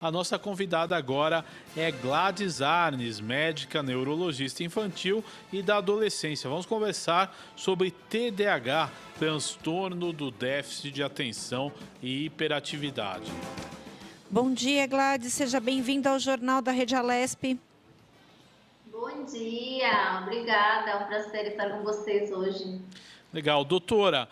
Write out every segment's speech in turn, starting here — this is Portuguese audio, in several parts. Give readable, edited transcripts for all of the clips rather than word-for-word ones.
A nossa convidada agora é Gladys Arnes, médica neurologista infantil e da adolescência. Vamos conversar sobre TDAH, transtorno do déficit de atenção e hiperatividade. Bom dia, Gladys. Seja bem-vinda ao Jornal da Rede Alesp. Bom dia, obrigada. É um prazer estar com vocês hoje. Legal. Doutora,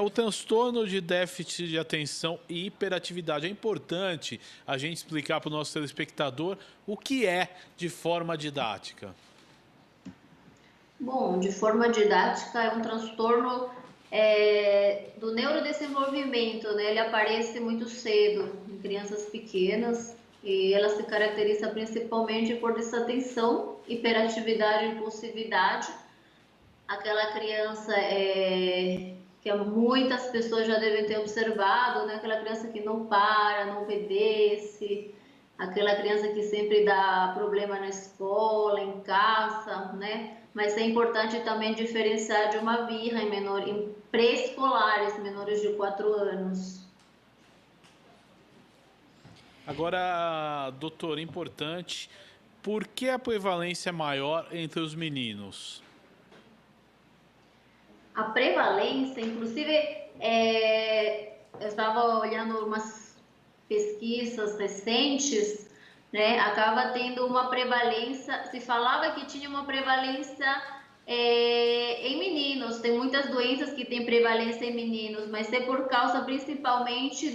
o transtorno de déficit de atenção e hiperatividade. É importante a gente explicar para o nosso telespectador o que é de forma didática. Bom, de forma didática, é um transtorno do neurodesenvolvimento, né? Ele aparece muito cedo em crianças pequenas e ela se caracteriza principalmente por desatenção, hiperatividade e impulsividade. Aquela criança que muitas pessoas já devem ter observado, né? Aquela criança que não para, não obedece, aquela criança que sempre dá problema na escola, em casa, né? Mas é importante também diferenciar de uma birra em pré-escolares, menores de 4 anos. Agora, doutor, importante, por que a prevalência é maior entre os meninos? A prevalência, inclusive, eu estava olhando umas pesquisas recentes, né, acaba tendo uma prevalência, se falava que tinha uma prevalência em meninos, tem muitas doenças que têm prevalência em meninos, mas é por causa principalmente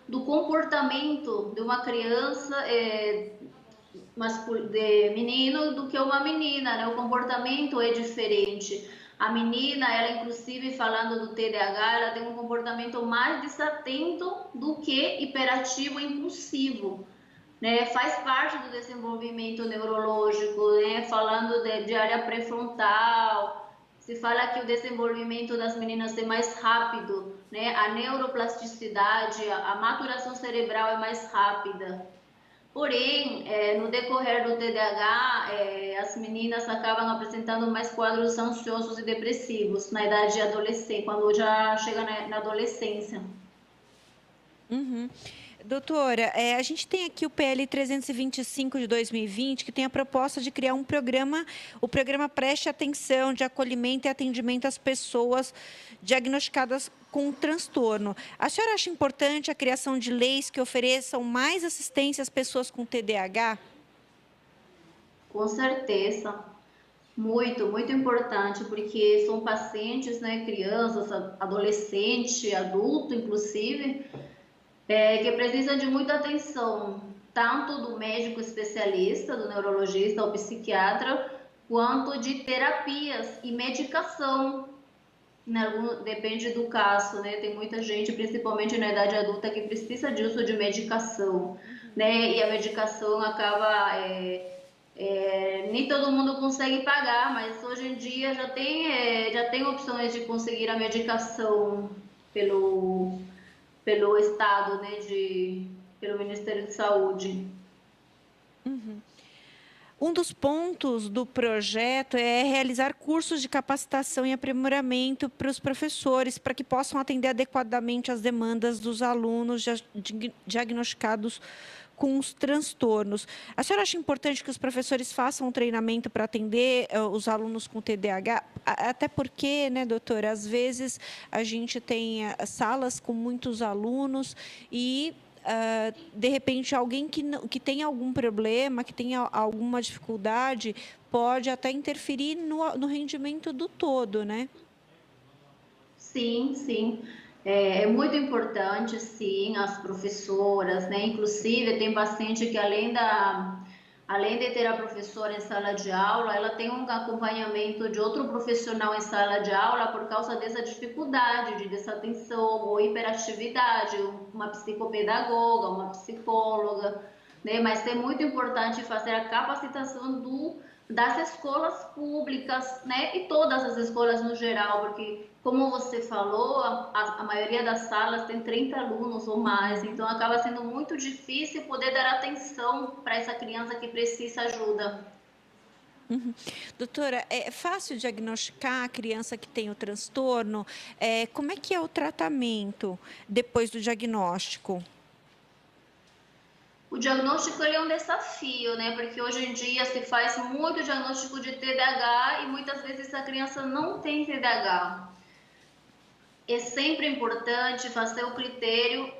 do comportamento de uma criança de menino do que uma menina, né? O comportamento é diferente. A menina, ela inclusive falando do TDAH, ela tem um comportamento mais desatento do que hiperativo e impulsivo, né? Faz parte do desenvolvimento neurológico, né? Falando de área pré-frontal, se fala que o desenvolvimento das meninas é mais rápido, né? A neuroplasticidade, a maturação cerebral é mais rápida. Porém, no decorrer do TDAH, as meninas acabam apresentando mais quadros ansiosos e depressivos na idade adolescente, quando já chega na adolescência. Uhum. Doutora, a gente tem aqui o PL 325 de 2020, que tem a proposta de criar um programa, o programa Preste Atenção de acolhimento e atendimento às pessoas diagnosticadas com transtorno. A senhora acha importante a criação de leis que ofereçam mais assistência às pessoas com TDAH? Com certeza, muito, muito importante, porque são pacientes, né, crianças, adolescente, adulto, inclusive, que precisa de muita atenção, tanto do médico especialista, do neurologista ou psiquiatra, quanto de terapias e medicação. Depende do caso, né? Tem muita gente, principalmente na idade adulta, que precisa de uso de medicação, né? E a medicação acaba nem todo mundo consegue pagar, mas hoje em dia já tem opções de conseguir a medicação pelo Estado, né, pelo Ministério de Saúde. Uhum. Um dos pontos do projeto é realizar cursos de capacitação e aprimoramento para os professores, para que possam atender adequadamente às demandas dos alunos diagnosticados com os transtornos. A senhora acha importante que os professores façam um treinamento para atender os alunos com TDAH? Até porque, né, doutora, às vezes a gente tem salas com muitos alunos e de repente, alguém que tem algum problema, que tem alguma dificuldade, pode até interferir no rendimento do todo, né? Sim, sim. É muito importante, sim, as professoras, né? Inclusive, tem paciente que além de ter a professora em sala de aula, ela tem um acompanhamento de outro profissional em sala de aula por causa dessa dificuldade de desatenção ou hiperatividade, uma psicopedagoga, uma psicóloga, né? Mas é muito importante fazer a capacitação das escolas públicas, né? E todas as escolas no geral, porque, como você falou, a maioria das salas tem 30 alunos ou mais, então acaba sendo muito difícil poder dar atenção para essa criança que precisa ajuda. Uhum. Doutora, é fácil diagnosticar a criança que tem o transtorno? Como é que é o tratamento depois do diagnóstico? O diagnóstico ele é um desafio, né? Porque hoje em dia se faz muito diagnóstico de TDAH e muitas vezes a criança não tem TDAH. É sempre importante fazer o critério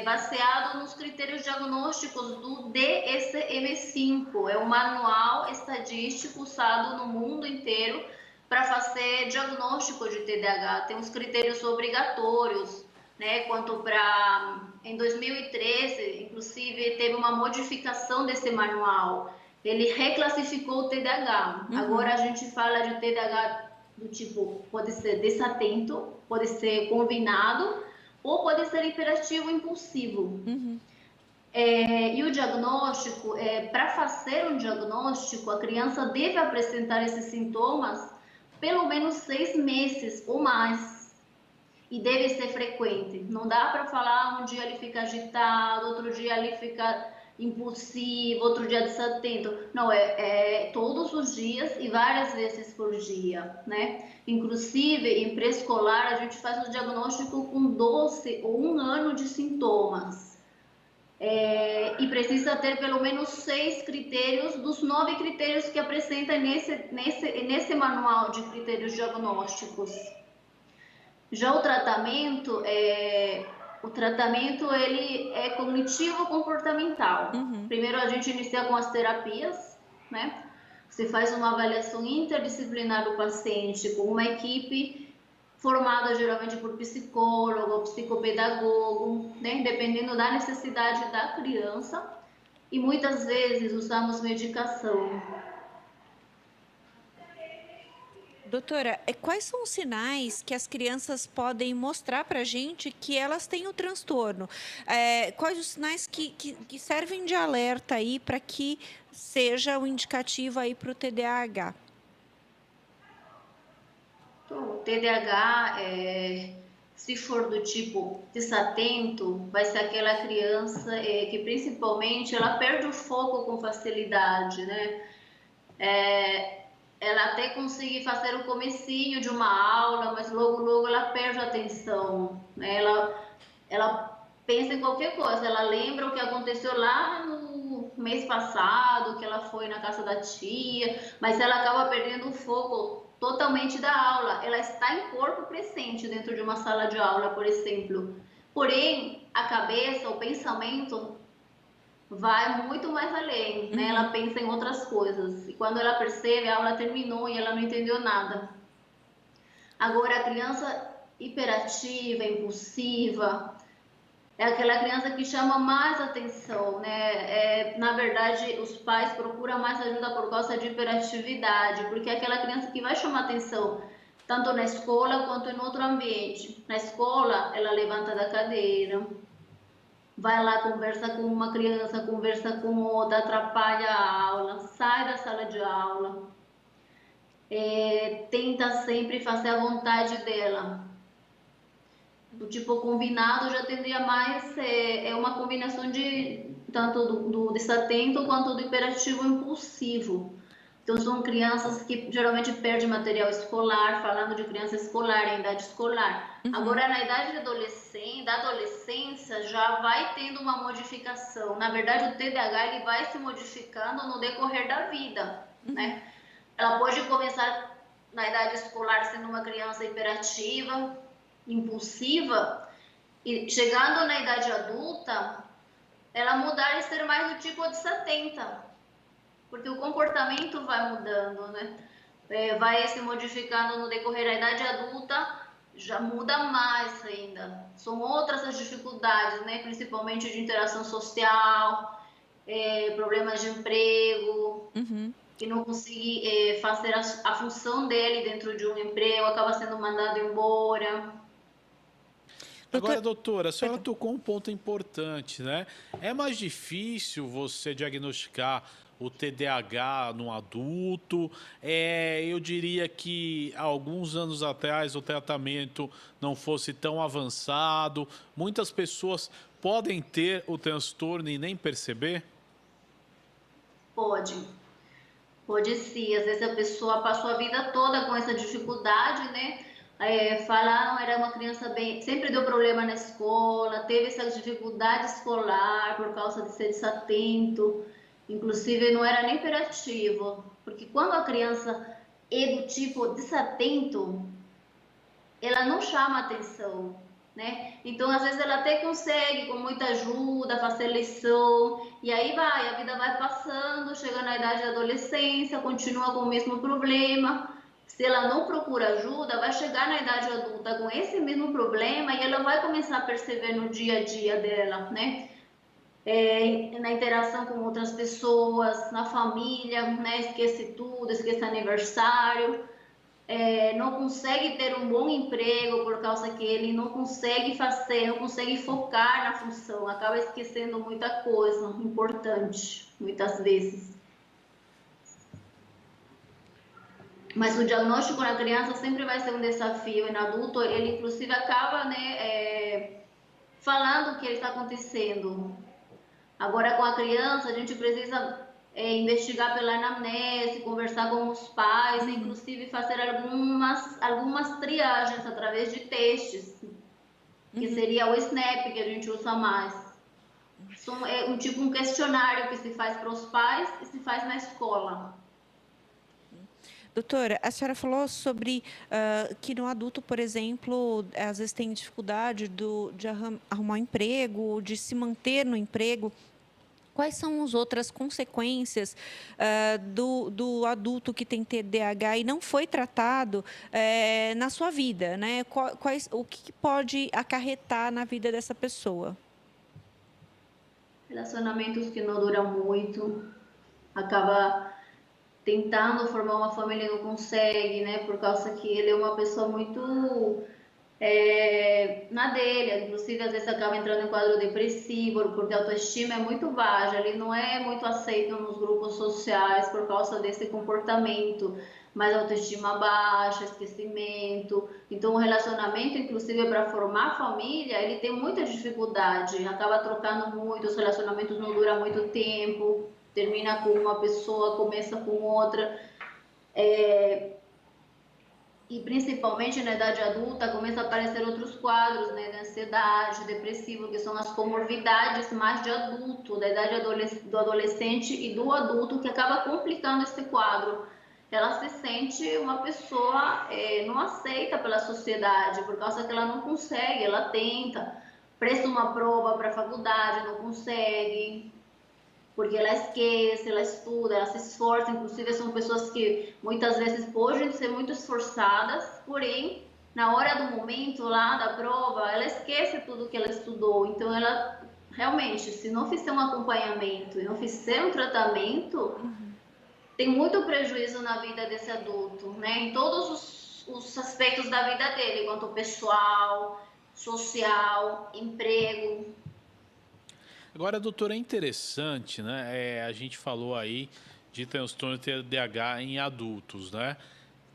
baseado nos critérios diagnósticos do DSM-5. É um manual estadístico usado no mundo inteiro para fazer diagnóstico de TDAH. Tem os critérios obrigatórios, né? Quanto para em 2013, inclusive, teve uma modificação desse manual. Ele reclassificou o TDAH. Agora a gente fala de TDAH do tipo, pode ser desatento, pode ser combinado ou pode ser hiperativo impulsivo. E o diagnóstico, para fazer um diagnóstico, a criança deve apresentar esses sintomas pelo menos 6 meses ou mais. E deve ser frequente. Não dá para falar um dia ele fica agitado, outro dia ele fica impulsivo, outro dia desatento. Não, todos os dias e várias vezes por dia, né? Inclusive, em pré-escolar, a gente faz o diagnóstico com 12 ou 1 ano de sintomas. E precisa ter pelo menos 6 critérios dos 9 critérios que apresenta nesse manual de critérios diagnósticos. Já o tratamento ele é cognitivo-comportamental. Primeiro a gente inicia com as terapias, né? Você faz uma avaliação interdisciplinar do paciente com uma equipe formada geralmente por psicólogo ou psicopedagogo, né? Dependendo da necessidade da criança. E muitas vezes usamos medicação. Doutora, quais são os sinais que as crianças podem mostrar para a gente que elas têm o transtorno? Quais os sinais que servem de alerta aí para que seja o indicativo aí para o TDAH? O TDAH, se for do tipo desatento, vai ser aquela criança que principalmente ela perde o foco com facilidade, né? Ela até consegue fazer o comecinho de uma aula, mas logo ela perde a atenção, né? Ela pensa em qualquer coisa, ela lembra o que aconteceu lá no mês passado, que ela foi na casa da tia, mas ela acaba perdendo o foco totalmente da aula. Ela está em corpo presente dentro de uma sala de aula, por exemplo. Porém, a cabeça, o pensamento vai muito mais além, né? Ela pensa em outras coisas. E quando ela percebe, a aula terminou e ela não entendeu nada. Agora, a criança hiperativa, impulsiva, é aquela criança que chama mais atenção, né? Na verdade, os pais procuram mais ajuda por causa de hiperatividade, porque é aquela criança que vai chamar atenção, tanto na escola quanto em outro ambiente. Na escola, ela levanta da cadeira, vai lá, conversa com uma criança, conversa com outra, atrapalha a aula, sai da sala de aula, tenta sempre fazer a vontade dela. O tipo combinado já tendria mais, uma combinação de tanto do desatento quanto do hiperativo impulsivo. Então são crianças que geralmente perdem material escolar, falando de criança escolar, em idade escolar. Agora, na idade da adolescência, já vai tendo uma modificação. Na verdade, o TDAH ele vai se modificando no decorrer da vida, né? Ela pode começar na idade escolar sendo uma criança hiperativa, impulsiva, e chegando na idade adulta, ela mudar e ser mais do tipo desatenta, porque o comportamento vai mudando, né? Vai se modificando no decorrer da idade adulta, já muda mais ainda. São outras as dificuldades, né? Principalmente de interação social, problemas de emprego, que não consegue fazer a função dele dentro de um emprego, acaba sendo mandado embora. Agora, doutora, a senhora tocou um ponto importante, né? É mais difícil você diagnosticar o TDAH no adulto. Eu diria que há alguns anos atrás o tratamento não fosse tão avançado. Muitas pessoas podem ter o transtorno e nem perceber? Pode sim. Às vezes a pessoa passou a vida toda com essa dificuldade, né? Falaram, era uma criança bem, sempre deu problema na escola, teve essa dificuldade escolar por causa de ser desatento, inclusive não era nem hiperativo, porque quando a criança é do tipo desatento, ela não chama atenção, né? Então, às vezes ela até consegue, com muita ajuda, fazer lição, e aí vai, a vida vai passando, chega na idade da adolescência, continua com o mesmo problema. Se ela não procura ajuda, vai chegar na idade adulta com esse mesmo problema e ela vai começar a perceber no dia a dia dela, né? Na interação com outras pessoas, na família, né? Esquece tudo, esquece aniversário, não consegue ter um bom emprego por causa que ele não consegue fazer, não consegue focar na função, acaba esquecendo muita coisa importante, muitas vezes. Mas o diagnóstico na criança sempre vai ser um desafio, e no adulto ele inclusive acaba, né, falando o que está acontecendo. Agora com a criança a gente precisa investigar pela anamnese, conversar com os pais, inclusive fazer algumas triagens através de testes, que seria o SNAP que a gente usa mais. É um questionário que se faz para os pais e se faz na escola. Doutora, a senhora falou sobre que no adulto, por exemplo, às vezes tem dificuldade de arrumar um emprego, de se manter no emprego. Quais são as outras consequências do adulto que tem TDAH e não foi tratado na sua vida, né? O que pode acarretar na vida dessa pessoa? Relacionamentos que não duram muito, acaba tentando formar uma família e não consegue, né? Por causa que ele é uma pessoa muito na dele, inclusive às vezes acaba entrando em quadro depressivo, porque a autoestima é muito baixa, ele não é muito aceito nos grupos sociais por causa desse comportamento, mas autoestima baixa, esquecimento. Então o relacionamento, inclusive para formar família, ele tem muita dificuldade, acaba trocando muito, os relacionamentos não duram muito tempo, termina com uma pessoa, começa com outra. E principalmente na idade adulta começa a aparecer outros quadros, né, de ansiedade, depressivo, que são as comorbidades mais de adulto, da idade do adolescente e do adulto, que acaba complicando esse quadro. Ela se sente uma pessoa não aceita pela sociedade, por causa que ela não consegue, ela tenta, presta uma prova para a faculdade, não consegue, porque ela esquece, ela estuda, ela se esforça, inclusive são pessoas que muitas vezes podem ser muito esforçadas, porém, na hora do momento lá da prova, ela esquece tudo que ela estudou, então ela realmente, se não fizer um acompanhamento e não fizer um tratamento, tem muito prejuízo na vida desse adulto, né, em todos os aspectos da vida dele, quanto pessoal, social, emprego. Agora, doutora, é interessante, né? A gente falou aí de transtorno TDAH em adultos, né?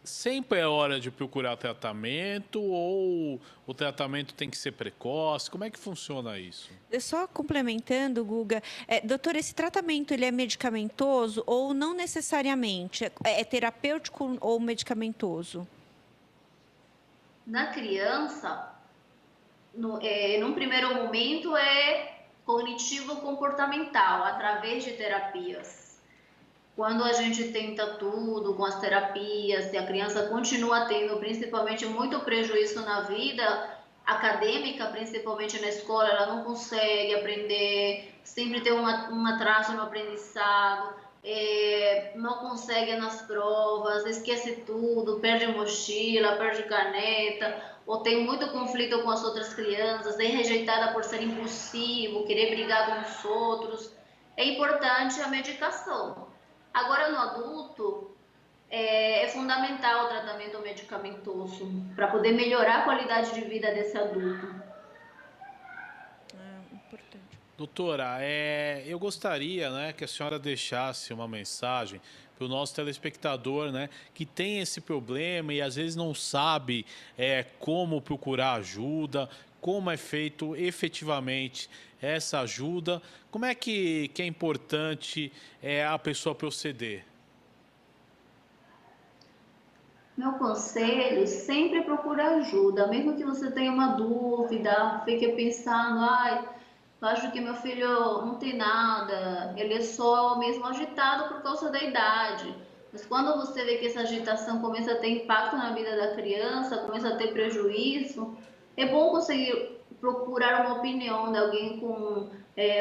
Sempre é hora de procurar tratamento ou o tratamento tem que ser precoce? Como é que funciona isso? Só complementando, Guga, doutor, esse tratamento ele é medicamentoso ou não necessariamente? É terapêutico ou medicamentoso? Na criança, num primeiro momento, é cognitivo-comportamental, através de terapias. Quando a gente tenta tudo com as terapias, e a criança continua tendo principalmente muito prejuízo na vida acadêmica, principalmente na escola, ela não consegue aprender, sempre tem um atraso no aprendizado, não consegue nas provas, esquece tudo, perde mochila, perde caneta, ou tem muito conflito com as outras crianças, é rejeitada por ser impulsivo, querer brigar com os outros. É importante a medicação. Agora, no adulto, é fundamental o tratamento medicamentoso para poder melhorar a qualidade de vida desse adulto. Importante. Doutora, eu gostaria, né, que a senhora deixasse uma mensagem para o nosso telespectador, né, que tem esse problema e às vezes não sabe como procurar ajuda, como é feito efetivamente essa ajuda, como é que é importante a pessoa proceder? Meu conselho, sempre procura ajuda, mesmo que você tenha uma dúvida, fique pensando, ai, eu acho que meu filho não tem nada, ele é só mesmo agitado por causa da idade. Mas quando você vê que essa agitação começa a ter impacto na vida da criança, começa a ter prejuízo, é bom conseguir procurar uma opinião de alguém com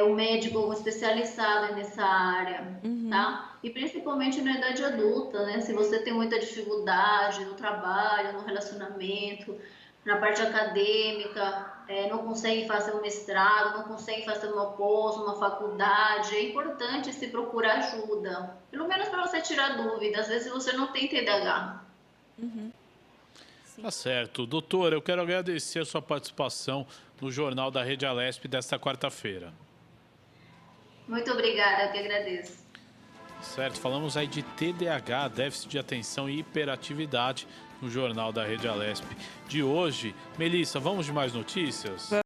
um médico um especializado nessa área, Uhum. tá? E principalmente na idade adulta, né? Se você tem muita dificuldade no trabalho, no relacionamento, na parte acadêmica, não consegue fazer um mestrado, não consegue fazer uma pós, uma faculdade, é importante se procurar ajuda. Pelo menos para você tirar dúvidas, às vezes você não tem TDAH. Uhum. Tá Sim. certo. Doutor, eu quero agradecer a sua participação no Jornal da Rede Alesp desta quarta-feira. Muito obrigada, eu que agradeço. Certo, falamos aí de TDAH, déficit de atenção e hiperatividade no Jornal da Rede Alesp de hoje. Melissa, vamos de mais notícias?